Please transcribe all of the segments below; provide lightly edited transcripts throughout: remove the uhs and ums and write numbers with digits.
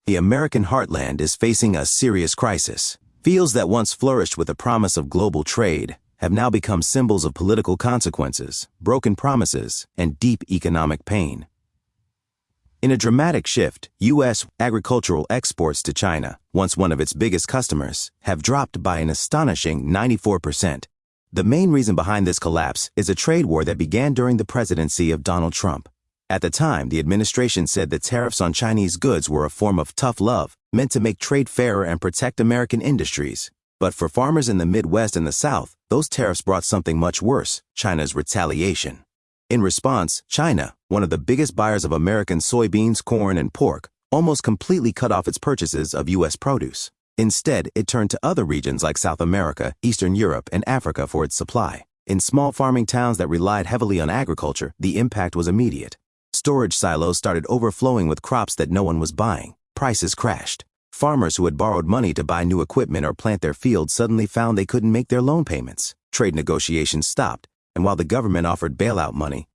The American heartland is facing a serious crisis. Fields that once flourished with the promise of global trade have now become symbols of political consequences, broken promises, and deep economic pain. In a dramatic shift, U.S. agricultural exports to China, once one of its biggest customers, have dropped by an astonishing 94%. The main reason behind this collapse is a trade war that began during the presidency of Donald Trump. At the time, the administration said that tariffs on Chinese goods were a form of tough love, meant to make trade fairer and protect American industries. But for farmers in the Midwest and the South, those tariffs brought something much worse: China's retaliation. In response, China, one of the biggest buyers of American soybeans, corn, and pork, almost completely cut off its purchases of U.S. produce. Instead, it turned to other regions like South America, Eastern Europe, and Africa for its supply. In small farming towns that relied heavily on agriculture, the impact was immediate. Storage silos started overflowing with crops that no one was buying. Prices crashed. Farmers who had borrowed money to buy new equipment or plant their fields suddenly found they couldn't make their loan payments. Trade negotiations stopped, and while the government offered bailout money,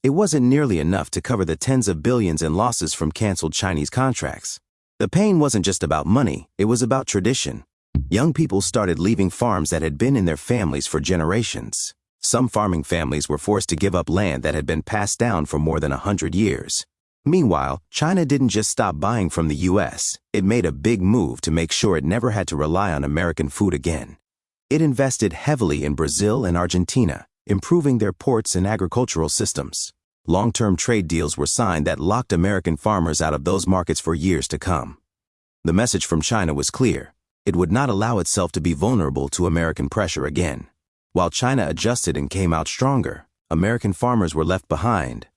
it wasn't nearly enough to cover the tens of billions in losses from canceled Chinese contracts. The pain wasn't just about money, it was about tradition. Young people started leaving farms that had been in their families for generations. Some farming families were forced to give up land that had been passed down for more than 100 years. Meanwhile, China didn't just stop buying from the U.S., it made a big move to make sure it never had to rely on American food again. It invested heavily in Brazil and Argentina, improving their ports and agricultural systems. Long-term trade deals were signed that locked American farmers out of those markets for years to come. The message from China was clear: it would not allow itself to be vulnerable to American pressure again. While China adjusted and came out stronger, American farmers were left behind.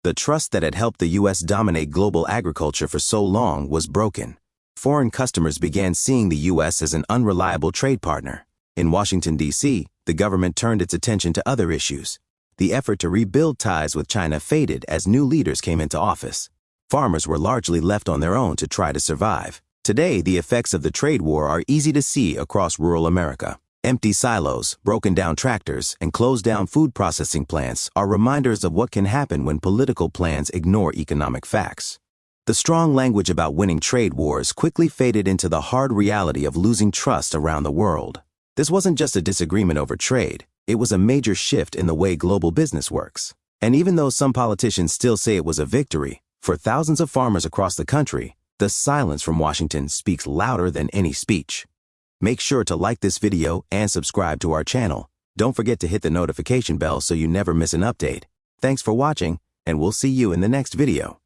The trust that had helped the U.S. dominate global agriculture for so long was broken. Foreign customers began seeing the U.S. as an unreliable trade partner. In Washington, D.C., the government turned its attention to other issues. The effort to rebuild ties with China faded as new leaders came into office. Farmers were largely left on their own to try to survive. Today, the effects of the trade war are easy to see across rural America. Empty silos, broken-down tractors, and closed-down food processing plants are reminders of what can happen when political plans ignore economic facts. The strong language about winning trade wars quickly faded into the hard reality of losing trust around the world. This wasn't just a disagreement over trade, it was a major shift in the way global business works. And even though some politicians still say it was a victory, for thousands of farmers across the country, the silence from Washington speaks louder than any speech. Make sure to like this video and subscribe to our channel. Don't forget to hit the notification bell so you never miss an update. Thanks for watching, and we'll see you in the next video.